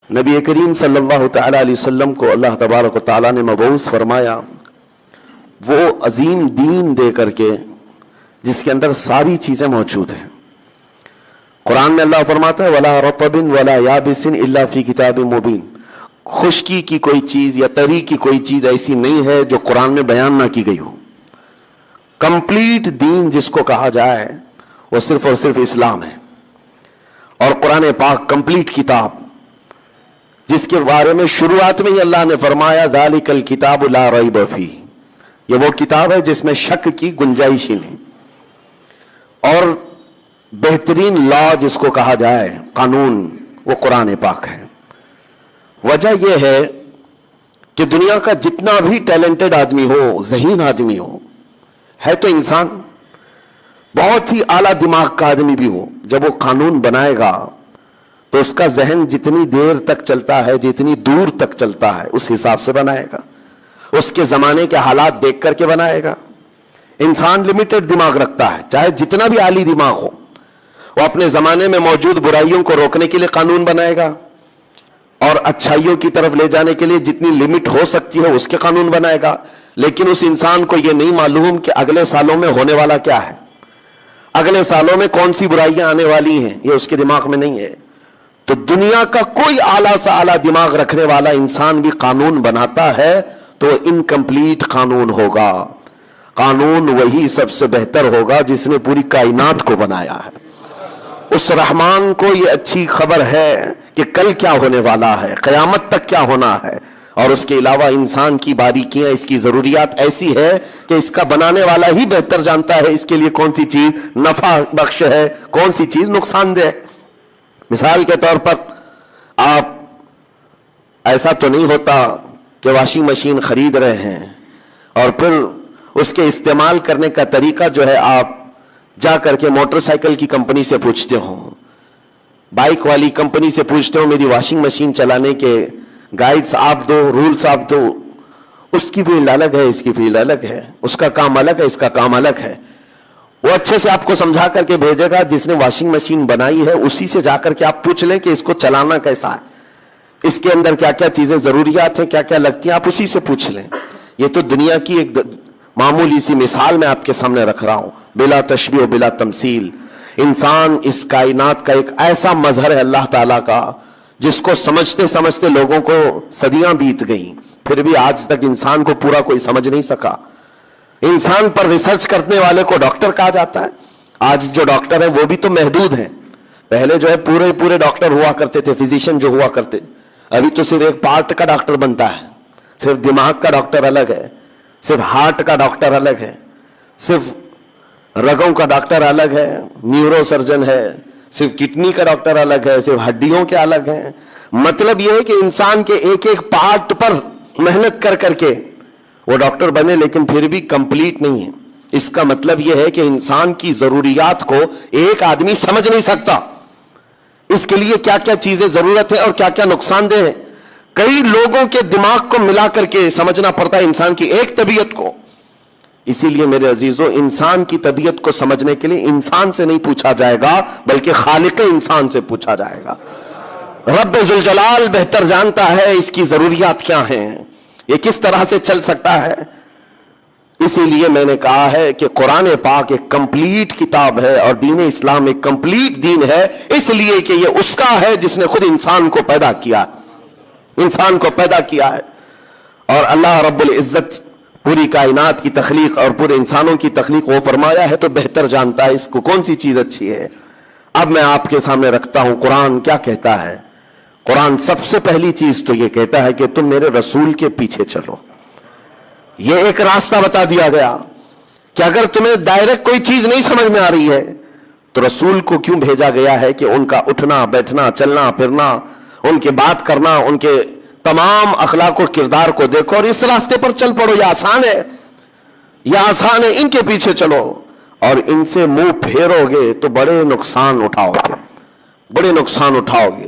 نبی کریم صلی اللہ تعالیٰ علیہ وسلم کو اللہ تبارک و تعالیٰ نے مبعوث فرمایا وہ عظیم دین دے کر کے جس کے اندر ساری چیزیں موجود ہیں۔ قرآن میں اللہ فرماتا ہے وَلَا رَطَبٍ وَلَا يَابِسٍ إِلَّا فِي كِتَابٍ مُبِينٍ، خشکی کی کوئی چیز یا تری کی کوئی چیز ایسی نہیں ہے جو قرآن میں بیان نہ کی گئی ہو۔ کمپلیٹ دین جس کو کہا جائے وہ صرف اور صرف اسلام ہے، اور قرآن پاک کمپلیٹ کتاب جس کے بارے میں شروعات میں ہی اللہ نے فرمایا ذَلِكَ الْكِتَابُ لَا رَيْبَ فِيهِ، یہ وہ کتاب ہے جس میں شک کی گنجائش ہی نہیں۔ اور بہترین لا جس کو کہا جائے قانون وہ قرآن پاک ہے۔ وجہ یہ ہے کہ دنیا کا جتنا بھی ٹیلنٹڈ آدمی ہو، ذہین آدمی ہو، ہے تو انسان، بہت ہی اعلیٰ دماغ کا آدمی بھی ہو، جب وہ قانون بنائے گا تو اس کا ذہن جتنی دیر تک چلتا ہے، جتنی دور تک چلتا ہے، اس حساب سے بنائے گا، اس کے زمانے کے حالات دیکھ کر کے بنائے گا۔ انسان لمیٹڈ دماغ رکھتا ہے، چاہے جتنا بھی عالی دماغ ہو، وہ اپنے زمانے میں موجود برائیوں کو روکنے کے لیے قانون بنائے گا، اور اچھائیوں کی طرف لے جانے کے لیے جتنی لمٹ ہو سکتی ہے اس کے قانون بنائے گا۔ لیکن اس انسان کو یہ نہیں معلوم کہ اگلے سالوں میں ہونے والا کیا ہے، اگلے سالوں میں کون سی برائیاں آنے والی ہیں، یہ اس کے دماغ میں نہیں ہے۔ تو دنیا کا کوئی اعلیٰ سے اعلیٰ دماغ رکھنے والا انسان بھی قانون بناتا ہے تو انکمپلیٹ قانون ہوگا۔ قانون وہی سب سے بہتر ہوگا جس نے پوری کائنات کو بنایا ہے۔ اس رحمان کو یہ اچھی خبر ہے کہ کل کیا ہونے والا ہے، قیامت تک کیا ہونا ہے، اور اس کے علاوہ انسان کی باریکیاں، اس کی ضروریات ایسی ہے کہ اس کا بنانے والا ہی بہتر جانتا ہے اس کے لیے کون سی چیز نفع بخش ہے، کون سی چیز نقصان دہ ہے۔ مثال کے طور پر آپ ایسا تو نہیں ہوتا کہ واشنگ مشین خرید رہے ہیں اور پھر اس کے استعمال کرنے کا طریقہ جو ہے آپ جا کر کے موٹر سائیکل کی کمپنی سے پوچھتے ہوں، بائک والی کمپنی سے پوچھتے ہو میری واشنگ مشین چلانے کے گائیڈز آپ دو، رولز آپ دو۔ اس کی فیلڈ الگ ہے، اس کی فیلڈ الگ ہے، اس کا کام الگ ہے، اس کا کام الگ ہے۔ وہ اچھے سے آپ کو سمجھا کر کے بھیجے گا، جس نے واشنگ مشین بنائی ہے اسی سے جا کر کے آپ پوچھ لیں کہ اس کو چلانا کیسا ہے، اس کے اندر کیا کیا چیزیں ضروریات ہیں، کیا کیا لگتی ہیں، آپ اسی سے پوچھ لیں۔ یہ تو دنیا کی ایک معمولی سی مثال میں آپ کے سامنے رکھ رہا ہوں، بلا تشبیہ و بلا تمثیل۔ انسان اس کائنات کا ایک ایسا مظہر ہے اللہ تعالیٰ کا جس کو سمجھتے سمجھتے لوگوں کو صدیاں بیت گئیں، پھر بھی آج تک انسان کو پورا کوئی سمجھ نہیں سکا۔ انسان پر ریسرچ کرنے والے کو ڈاکٹر کہا جاتا ہے۔ آج جو ڈاکٹر ہیں وہ بھی تو محدود ہیں، پہلے جو ہے پورے ڈاکٹر ہوا کرتے تھے، فزیشین جو ہوا کرتے، ابھی تو صرف ایک پارٹ کا ڈاکٹر بنتا ہے، صرف دماغ کا ڈاکٹر الگ ہے، صرف ہارٹ کا ڈاکٹر الگ ہے، صرف رگوں کا ڈاکٹر الگ ہے، نیورو سرجن ہے، صرف کڈنی کا ڈاکٹر الگ ہے، صرف ہڈیوں کے الگ ہیں۔ مطلب یہ ہے کہ انسان کے ایک ایک پارٹ پر محنت کر کر کے وہ ڈاکٹر بنے، لیکن پھر بھی کمپلیٹ نہیں ہے۔ اس کا مطلب یہ ہے کہ انسان کی ضروریات کو ایک آدمی سمجھ نہیں سکتا، اس کے لیے کیا کیا چیزیں ضرورت ہے اور کیا کیا نقصان دہ ہے۔ کئی لوگوں کے دماغ کو ملا کر کے سمجھنا پڑتا ہے انسان کی ایک طبیعت کو۔ اسی لیے میرے عزیزو، انسان کی طبیعت کو سمجھنے کے لیے انسان سے نہیں پوچھا جائے گا بلکہ خالق انسان سے پوچھا جائے گا۔ رب ذوالجلال بہتر جانتا ہے اس کی ضروریات کیا ہیں، یہ کس طرح سے چل سکتا ہے۔ اسی لیے میں نے کہا ہے کہ قرآن پاک ایک کمپلیٹ کتاب ہے اور دین اسلام ایک کمپلیٹ دین ہے، اس لیے کہ یہ اس کا ہے جس نے خود انسان کو پیدا کیا، انسان کو پیدا کیا ہے۔ اور اللہ رب العزت پوری کائنات کی تخلیق اور پورے انسانوں کی تخلیق وہ فرمایا ہے تو بہتر جانتا ہے اس کو کون سی چیز اچھی ہے۔ اب میں آپ کے سامنے رکھتا ہوں قرآن کیا کہتا ہے۔ قرآن سب سے پہلی چیز تو یہ کہتا ہے کہ تم میرے رسول کے پیچھے چلو۔ یہ ایک راستہ بتا دیا گیا کہ اگر تمہیں ڈائریکٹ کوئی چیز نہیں سمجھ میں آ رہی ہے تو رسول کو کیوں بھیجا گیا ہے کہ ان کا اٹھنا بیٹھنا چلنا پھرنا، ان کے بات کرنا، ان کے تمام اخلاق و کردار کو دیکھو اور اس راستے پر چل پڑو۔ یہ آسان ہے، یہ آسان ہے، ان کے پیچھے چلو، اور ان سے منہ پھیرو گے تو بڑے نقصان اٹھاؤ گے، بڑے نقصان اٹھاؤ گے۔